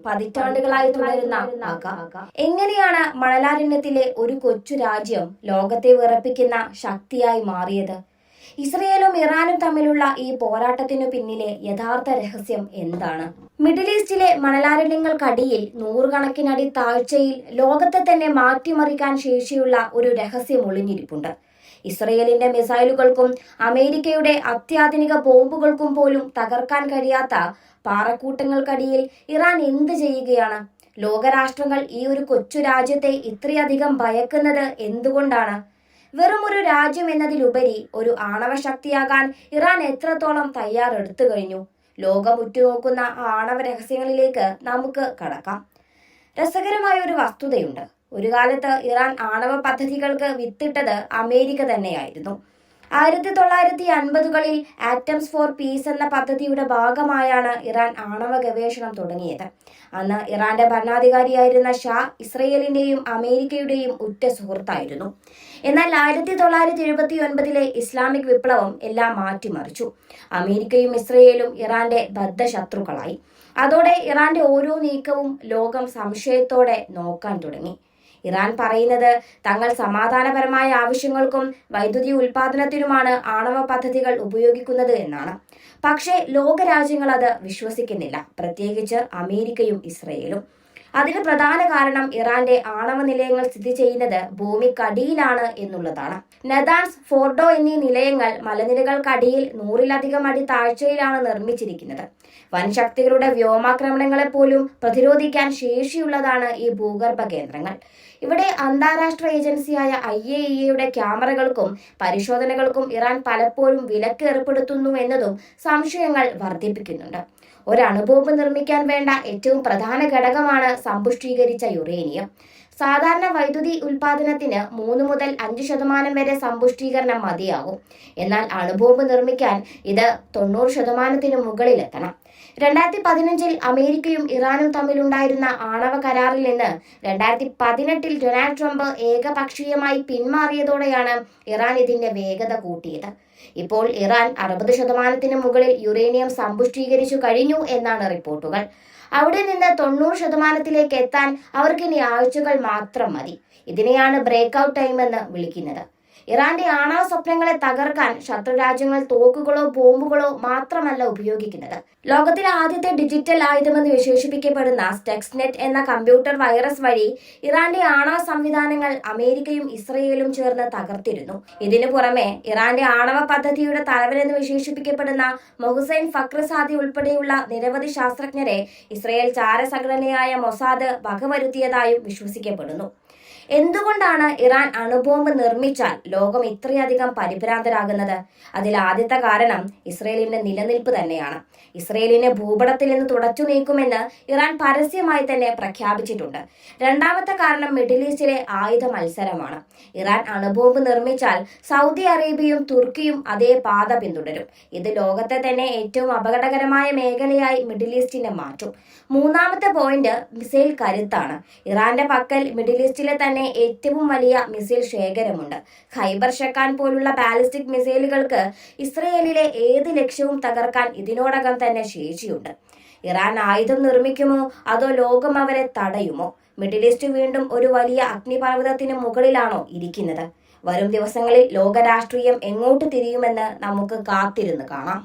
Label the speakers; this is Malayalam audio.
Speaker 1: പതിറ്റാണ്ടുകളായി തുടരുന്ന പക. എങ്ങനെയാണ് മണലാരണ്യത്തിലെ ഒരു കൊച്ചു രാജ്യം ലോകത്തെ വിറപ്പിക്കുന്ന ശക്തിയായി മാറിയത്? ഇസ്രയേലും ഇറാനും തമ്മിലുള്ള ഈ പോരാട്ടത്തിനു പിന്നിലെ യഥാർത്ഥ രഹസ്യം എന്താണ്? മിഡിൽ ഈസ്റ്റിലെ മണലാരണ്യങ്ങൾക്കടിയിൽ നൂറുകണക്കിനടി താഴ്ചയിൽ ലോകത്തെ തന്നെ മാറ്റിമറിക്കാൻ ശേഷിയുള്ള ഒരു രഹസ്യം ഒളിഞ്ഞിരിപ്പുണ്ട്. ഇസ്രയേലിന്റെ മിസൈലുകൾക്കും അമേരിക്കയുടെ അത്യാധുനിക ബോംബുകൾക്കും പോലും തകർക്കാൻ കഴിയാത്ത പാറക്കൂട്ടങ്ങൾക്കടിയിൽ ഇറാൻ എന്ത് ചെയ്യുകയാണ്? ലോകരാഷ്ട്രങ്ങൾ ഈ ഒരു കൊച്ചു രാജ്യത്തെ ഇത്രയധികം ഭയക്കുന്നത് എന്തുകൊണ്ടാണ്? വെറും ഒരു രാജ്യം എന്നതിലുപരി ഒരു ആണവ ശക്തിയാകാൻ ഇറാൻ എത്രത്തോളം തയ്യാറെടുത്തു കഴിഞ്ഞു? ലോകം ഉറ്റുനോക്കുന്ന ആണവ രഹസ്യങ്ങളിലേക്ക് നമുക്ക് കടക്കാം. രസകരമായ ഒരു വസ്തുതയുണ്ട്. ഒരു കാലത്ത് ഇറാൻ ആണവ പദ്ധതികൾക്ക് വിത്തിട്ടത് അമേരിക്ക തന്നെയായിരുന്നു. 1950കളിൽ ആറ്റംസ് ഫോർ പീസ് എന്ന പദ്ധതിയുടെ ഭാഗമായാണ് ഇറാൻ ആണവ ഗവേഷണം തുടങ്ങിയത്. അന്ന് ഇറാന്റെ ഭരണാധികാരിയായിരുന്ന ഷാ ഇസ്രയേലിന്റെയും അമേരിക്കയുടെയും ഉറ്റ സുഹൃത്തായിരുന്നു. എന്നാൽ 1979ലെ ഇസ്ലാമിക് വിപ്ലവം എല്ലാം മാറ്റിമറിച്ചു. അമേരിക്കയും ഇസ്രയേലും ഇറാന്റെ ബദ്ധശത്രുക്കളായി. അതോടെ ഇറാന്റെ ഓരോ നീക്കവും ലോകം സംശയത്തോടെ നോക്കാൻ തുടങ്ങി. ഇറാൻ പറയുന്നത് തങ്ങൾ സമാധാനപരമായ ആവശ്യങ്ങൾക്കും വൈദ്യുതി ഉൽപാദനത്തിനുമാണ് ആണവ പദ്ധതികൾ ഉപയോഗിക്കുന്നത് എന്നാണ്. പക്ഷേ ലോകരാജ്യങ്ങൾ അത് വിശ്വസിക്കുന്നില്ല, പ്രത്യേകിച്ച് അമേരിക്കയും ഇസ്രയേലും. അതിന് പ്രധാന കാരണം ഇറാന്റെ ആണവ നിലയങ്ങൾ സ്ഥിതി ചെയ്യുന്നത് ഭൂമിക്കടിയിലാണ് എന്നുള്ളതാണ്. നദാൻസ്, ഫോർഡോ എന്നീ നിലയങ്ങൾ മലനിരകൾക്കടിയിൽ 100-ലധികം അടി താഴ്ചയിലാണ് നിർമ്മിച്ചിരിക്കുന്നത്. വൻശക്തികളുടെ വ്യോമാക്രമണങ്ങളെ പോലും പ്രതിരോധിക്കാൻ ശേഷിയുള്ളതാണ് ഈ ഭൂഗർഭ കേന്ദ്രങ്ങൾ. ഇവിടെ അന്താരാഷ്ട്ര ഏജൻസിയായ IAEA ക്യാമറകൾക്കും പരിശോധനകൾക്കും ഇറാൻ പലപ്പോഴും വിലക്ക് ഏർപ്പെടുത്തുന്നു എന്നതും സംശയങ്ങൾ വർദ്ധിപ്പിക്കുന്നുണ്ട്. ഒരു അണുബോംബ് നിർമ്മിക്കാൻ വേണ്ട ഏറ്റവും പ്രധാന ഘടകമാണ് സമ്പുഷ്ടീകരിച്ച യുറേനിയം. സാധാരണ വൈദ്യുതി ഉൽപാദനത്തിന് 3 മുതൽ 5% വരെ സമ്പുഷ്ടീകരണം മതിയാകും. എന്നാൽ അണുബോംബ് നിർമ്മിക്കാൻ ഇത് 90%-ന് മുകളിലെത്തണം. 2015-ൽ അമേരിക്കയും ഇറാനും തമ്മിലുണ്ടായിരുന്ന ആണവ കരാറിൽ നിന്ന് 2018-ൽ ഡൊണാൾഡ് ട്രംപ് ഏകപക്ഷീയമായി പിന്മാറിയതോടെയാണ് ഇറാൻ ഇതിന്റെ വേഗത കൂട്ടിയത്. ഇപ്പോൾ ഇറാൻ 60%-ന് മുകളിൽ യുറേനിയം സമ്പുഷ്ടീകരിച്ചു കഴിഞ്ഞു എന്നാണ് റിപ്പോർട്ടുകൾ. അവിടെ നിന്ന് 90%-ലേക്ക് എത്താൻ അവർക്കിനി ആഴ്ചകൾ മാത്രം മതി. ഇതിനെയാണ് ബ്രേക്ക് ഔട്ട് ടൈം എന്ന് വിളിക്കുന്നത്. ഇറാന്റെ ആണവ സ്വപ്നങ്ങളെ തകർക്കാൻ ശത്രുരാജ്യങ്ങൾ തോക്കുകളോ ബോംബുകളോ മാത്രമല്ല ഉപയോഗിക്കുന്നത്. ലോകത്തിലെ ആദ്യത്തെ ഡിജിറ്റൽ ആയുധമെന്ന് വിശേഷിപ്പിക്കപ്പെടുന്ന സ്റ്റക്സ്നെറ്റ് എന്ന കമ്പ്യൂട്ടർ വൈറസ് വഴി ഇറാന്റെ ആണവ സംവിധാനങ്ങൾ അമേരിക്കയും ഇസ്രയേലും ചേർന്ന് തകർത്തിരുന്നു. ഇതിനു പുറമെ ഇറാന്റെ ആണവ പദ്ധതിയുടെ തലവനെന്ന് വിശേഷിപ്പിക്കപ്പെടുന്ന മൊഹ്സെൻ ഫക്രസാദി ഉൾപ്പെടെയുള്ള നിരവധി ശാസ്ത്രജ്ഞരെ ഇസ്രയേൽ ചാരസംഘടനയായ മൊസാദ് വകവരുത്തിയതായും വിശ്വസിക്കപ്പെടുന്നു. എന്തുകൊണ്ടാണ് ഇറാൻ അണുബോംബ് നിർമ്മിച്ചാൽ ലോകം ഇത്രയധികം പരിഭ്രാന്തരാകുന്നത്? അതിൽ ആദ്യത്തെ കാരണം ഇസ്രയേലിന്റെ നിലനിൽപ്പ് തന്നെയാണ്. ഇസ്രയേലിനെ ഭൂപടത്തിൽ നിന്ന് തുടച്ചു നീക്കുമെന്ന് ഇറാൻ പരസ്യമായി തന്നെ പ്രഖ്യാപിച്ചിട്ടുണ്ട്. രണ്ടാമത്തെ കാരണം മിഡിൽ ഈസ്റ്റിലെ ആയുധ മത്സരമാണ്. ഇറാൻ അണുബോംബ് നിർമ്മിച്ചാൽ സൗദി അറേബ്യയും തുർക്കിയും അതേ പാത പിന്തുടരും. ഇത് ലോകത്തെ തന്നെ ഏറ്റവും അപകടകരമായ മേഖലയായി മിഡിൽ ഈസ്റ്റിനെ മാറ്റും. മൂന്നാമത്തെ പോയിന്റ് മിസൈൽ കരുത്താണ്. ഇറാന്റെ പക്കൽ മിഡിൽ ഈസ്റ്റിലെ തന്നെ ഏറ്റവും വലിയ മിസൈൽ ശേഖരമുണ്ട്. ഖൈബർ ഷെക്കാൻ പോലുള്ള ബാലിസ്റ്റിക് മിസൈലുകൾക്ക് ഇസ്രയേലിലെ ഏത് ലക്ഷ്യവും തകർക്കാൻ ഇതിനോടകം തന്നെ ശേഷിയുണ്ട്. ഇറാൻ ആയുധം നിർമ്മിക്കുമോ അതോ ലോകം അവരെ തടയുമോ? മിഡിൽ ഈസ്റ്റ് വീണ്ടും ഒരു വലിയ അഗ്നിപർവ്വതത്തിന് മുകളിലാണോ ഇരിക്കുന്നത്? വരും ദിവസങ്ങളിൽ ലോകരാഷ്ട്രീയം എങ്ങോട്ട് തിരിയുമെന്ന് നമുക്ക് കാത്തിരുന്ന് കാണാം.